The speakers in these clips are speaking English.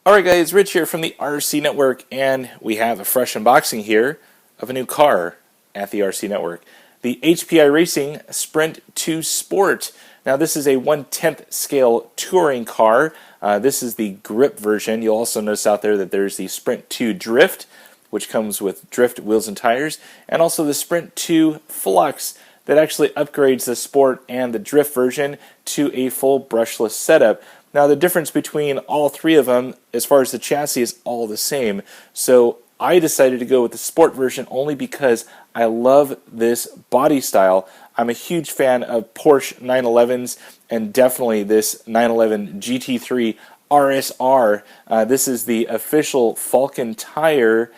Alright guys, Rich here from the RC Network, and we have a fresh unboxing here of a new car at the RC Network. The HPI Racing Sprint 2 Sport. Now this is a 1/10 scale touring car. This is the grip version. You'll also notice out there that there's the Sprint 2 Drift, which comes with drift wheels and tires, and also the Sprint 2 Flux that actually upgrades the Sport and the Drift version to a full brushless setup. Now the difference between all three of them as far as the chassis is all the same. So I decided to go with the Sport version only because I love this body style. I'm a huge fan of Porsche 911s and definitely this 911 GT3 RSR. This is the official Falken tire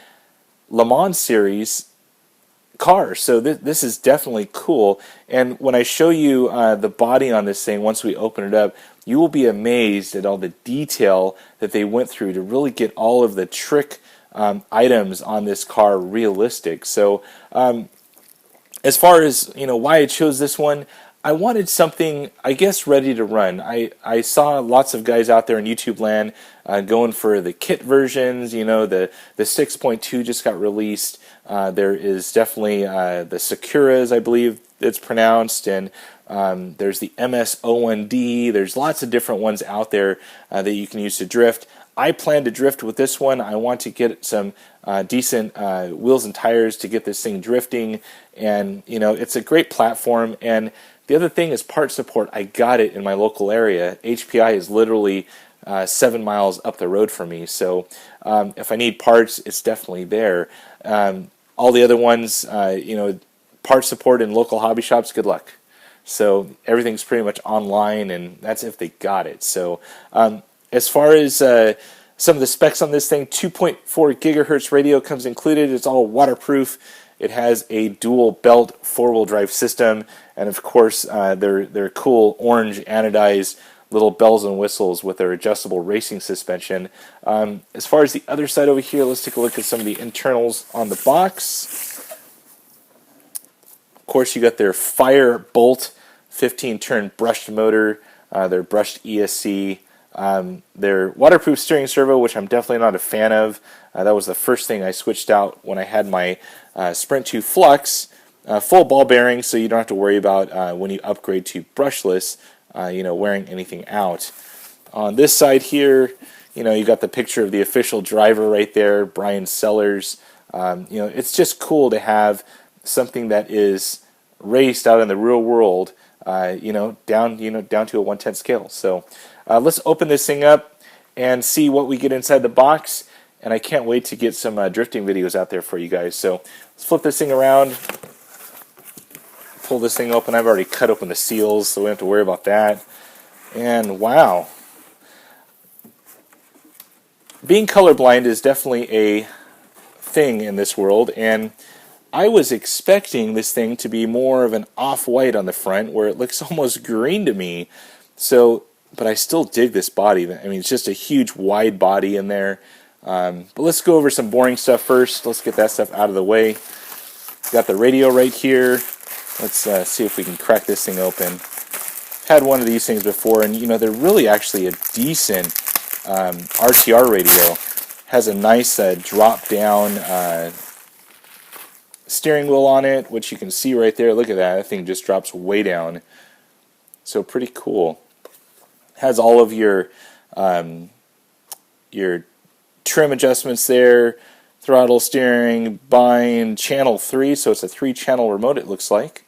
Le Mans series car, so this is definitely cool. And when I show you the body on this thing, once we open it up, you will be amazed at all the detail that they went through to really get all of the trick items on this car realistic. So as far as why I chose this one, I wanted something, I guess, ready to run. I saw lots of guys out there in YouTube land going for the kit versions. The 6.2 just got released. There is definitely the Securas, I believe it's pronounced, and there's the MS01D. There's lots of different ones out there that you can use to drift. I plan to drift with this one. I want to get some decent wheels and tires to get this thing drifting, and it's a great platform. And the other thing is part support. I got it in my local area. HPI is literally 7 miles up the road from me, so if I need parts, it's definitely there. All the other ones, part support in local hobby shops, good luck. So everything's pretty much online, and that's if they got it. So as far as some of the specs on this thing, 2.4 gigahertz radio comes included. It's all waterproof. It has a dual belt four-wheel drive system, and of course they're cool orange anodized little bells and whistles with their adjustable racing suspension. As far as the other side over here, let's take a look at some of the internals on the box. Of course, you got their Firebolt 15-turn brushed motor, their brushed ESC, their waterproof steering servo, which I'm definitely not a fan of. That was the first thing I switched out when I had my Sprint 2 Flux. Full ball bearings, so you don't have to worry about when you upgrade to brushless, wearing anything out. On this side here, you got the picture of the official driver right there, Brian Sellers. It's just cool to have something that is raced out in the real world, down to a 1/10 scale. So let's open this thing up and see what we get inside the box. And I can't wait to get some drifting videos out there for you guys. So let's flip this thing around, pull this thing open. I've already cut open the seals, so we don't have to worry about that. And wow, being colorblind is definitely a thing in this world, and I was expecting this thing to be more of an off-white on the front, where it looks almost green to me. So, but I still dig this body. I mean, it's just a huge wide body in there. But let's go over some boring stuff first. Let's get that stuff out of the way. Got the radio right here. Let's see if we can crack this thing open. Had one of these things before, and they're really actually a decent RTR radio. Has a nice drop-down steering wheel on it, which you can see right there. Look at that. That thing just drops way down. So pretty cool. Has all of your trim adjustments there, throttle, steering, bind, channel 3, so it's a 3-channel remote, it looks like.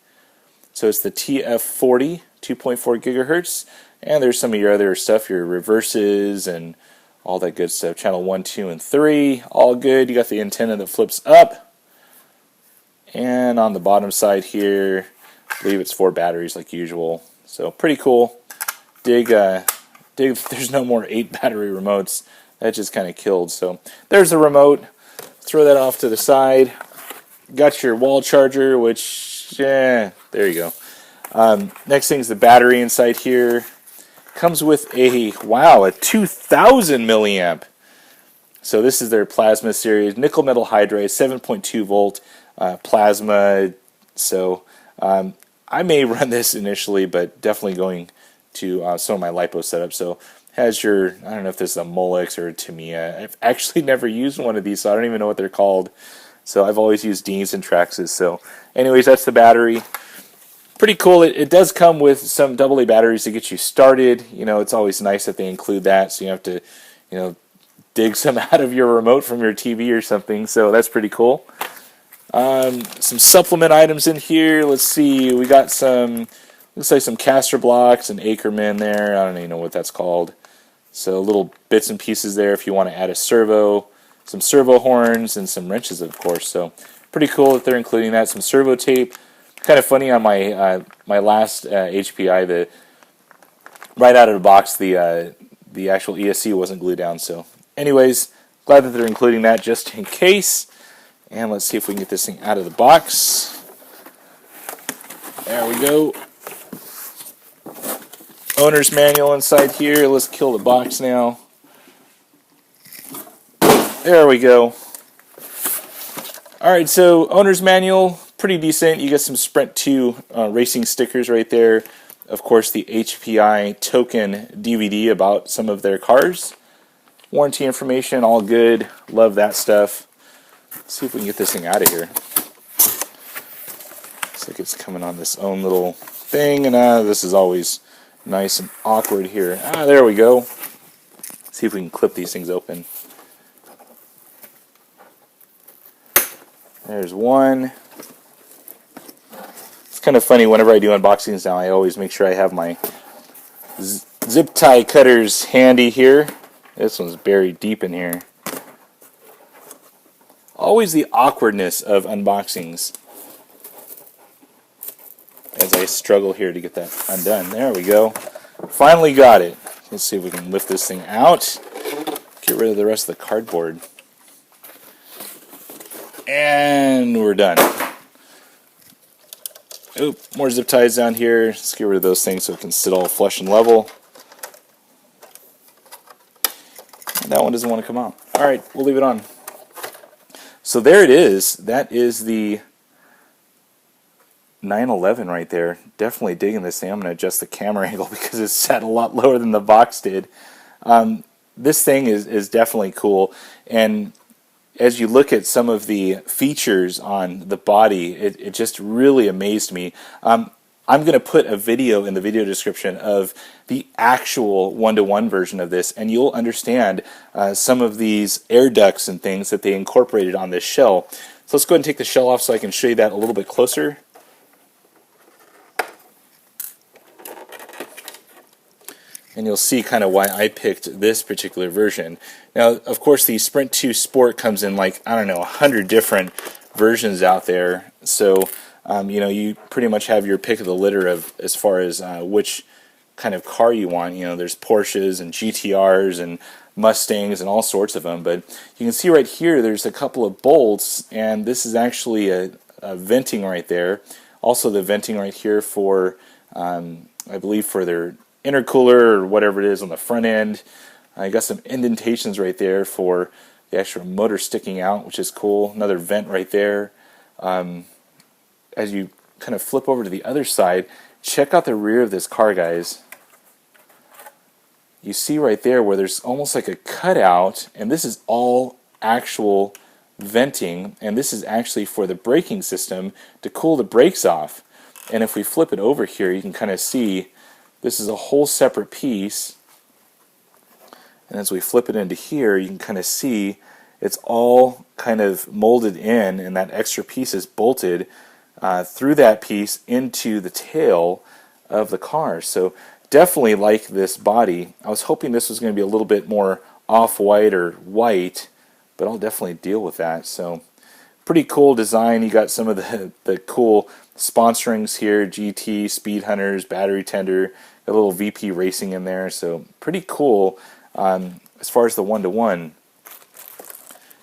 So it's the TF40, 2.4 gigahertz, and there's some of your other stuff, your reverses and all that good stuff. Channel 1, 2, and 3, all good. You got the antenna that flips up, and on the bottom side here, I believe it's 4 batteries like usual. So pretty cool. Dig there's no more 8 battery remotes. That just kind of killed. So there's the remote. Throw that off to the side. Got your wall charger, which, there you go. Next thing is the battery inside here. Comes with a 2,000 milliamp. So this is their plasma series. Nickel metal hydride, 7.2 volt plasma. So I may run this initially, but definitely going to some of my LiPo setup. So Has your, I don't know if this is a Molex or a Tamiya. I've actually never used one of these, so I don't even know what they're called. So I've always used Deans and Traxxas. So anyways, that's the battery. Pretty cool. It does come with some AA batteries to get you started. You know, it's always nice that they include that, so you have to, you know, dig some out of your remote from your TV or something. So that's pretty cool. Some supplement items in here. Let's see. We got some, looks like some caster blocks and Ackerman there. I don't even know what that's called. So little bits and pieces there if you want to add a servo. Some servo horns and some wrenches, of course. So pretty cool that they're including that. Some servo tape. Kind of funny on my my last HPI, right out of the box the actual ESC wasn't glued down. So anyways, glad that they're including that just in case. And let's see if we can get this thing out of the box. There we go. Owner's manual inside here. Let's kill the box now. There we go. Alright, so owner's manual, pretty decent. You get some Sprint 2 racing stickers right there. Of course, the HPI token DVD about some of their cars. Warranty information, all good. Love that stuff. Let's see if we can get this thing out of here. Looks like it's coming on this own little thing, and this is always nice and awkward here. There we go. Let's see if we can clip these things open. There's one. It's kind of funny, whenever I do unboxings now, I always make sure I have my zip tie cutters handy here. This one's buried deep in here. Always the awkwardness of unboxings as I struggle here to get that undone. There we go. Finally got it. Let's see if we can lift this thing out. Get rid of the rest of the cardboard. And we're done. Oop, more zip ties down here. Let's get rid of those things so it can sit all flush and level. And that one doesn't want to come out. Alright, we'll leave it on. So there it is. That is the 911 right there. Definitely digging this thing. I'm going to adjust the camera angle because it's sat a lot lower than the box did. This thing is definitely cool. And as you look at some of the features on the body, it just really amazed me. I'm going to put a video in the video description of the actual one-to-one version of this, and you'll understand some of these air ducts and things that they incorporated on this shell. So let's go ahead and take the shell off so I can show you that a little bit closer. And you'll see kind of why I picked this particular version. Now, of course, the Sprint 2 Sport comes in like, I don't know, 100 different versions out there. So you know, you pretty much have your pick of the litter of as far as which kind of car you want. You know, there's Porsches and GTRs and Mustangs and all sorts of them. But you can see right here there's a couple of bolts, and this is actually a venting right there. Also the venting right here for, I believe, for their intercooler or whatever it is on the front end. I got some indentations right there for the actual motor sticking out, which is cool. Another vent right there. As you kind of flip over to the other side, check out the rear of this car, guys. You see right there where there's almost like a cutout, and this is all actual venting, and this is actually for the braking system to cool the brakes off. And if we flip it over here, you can kind of see this is a whole separate piece. And as we flip it into here, you can kind of see it's all kind of molded in, and that extra piece is bolted through that piece into the tail of the car. So definitely like this body. I was hoping this was going to be a little bit more off-white or white, but I'll definitely deal with that. So pretty cool design. You got some of the cool sponsorings here, GT, Speed Hunters, Battery Tender, got a little VP Racing in there. So pretty cool as far as the one-to-one.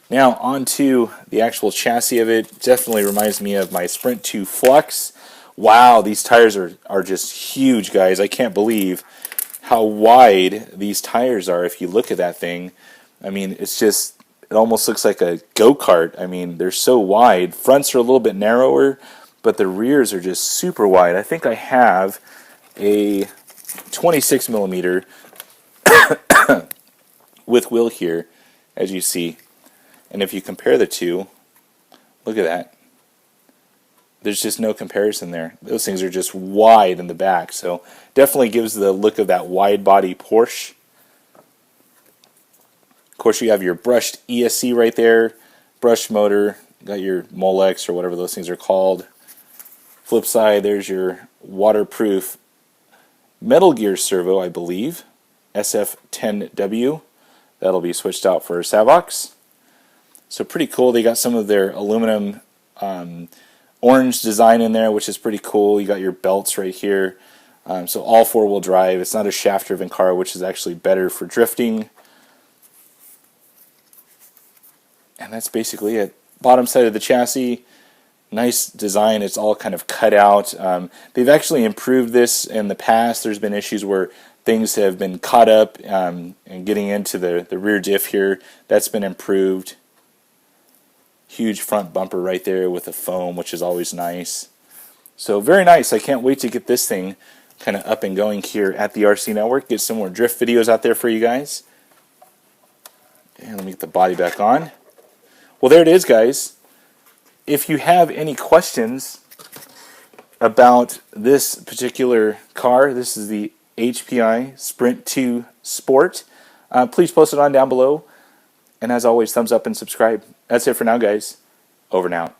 Now on to the actual chassis of it. Definitely reminds me of my Sprint 2 Flux. Wow, these tires are just huge, guys. I can't believe how wide these tires are if you look at that thing. I mean, it's just, it almost looks like a go-kart. I mean, they're so wide. Fronts are a little bit narrower, but the rears are just super wide. I think I have a 26 millimeter with wheel here, as you see. And if you compare the two, look at that. There's just no comparison there. Those things are just wide in the back, so definitely gives the look of that wide body Porsche. Of course, you have your brushed ESC right there, brushed motor, got your Molex or whatever those things are called. Flip side, there's your waterproof Metal Gear servo, I believe, SF10W. That'll be switched out for Savox. So pretty cool. They got some of their aluminum orange design in there, which is pretty cool. You got your belts right here. So all four-wheel drive. It's not a shaft-driven car, which is actually better for drifting. And that's basically it. Bottom side of the chassis, nice design. It's all kind of cut out. They've actually improved this in the past. There's been issues where things have been caught up and getting into the rear diff here. That's been improved. Huge front bumper right there with the foam, which is always nice. So very nice. I can't wait to get this thing kind of up and going here at the RC Network. Get some more drift videos out there for you guys. And let me get the body back on. Well, there it is, guys. If you have any questions about this particular car, this is the HPI Sprint 2 Sport, please post it on down below. And as always, thumbs up and subscribe. That's it for now, guys. Over and out.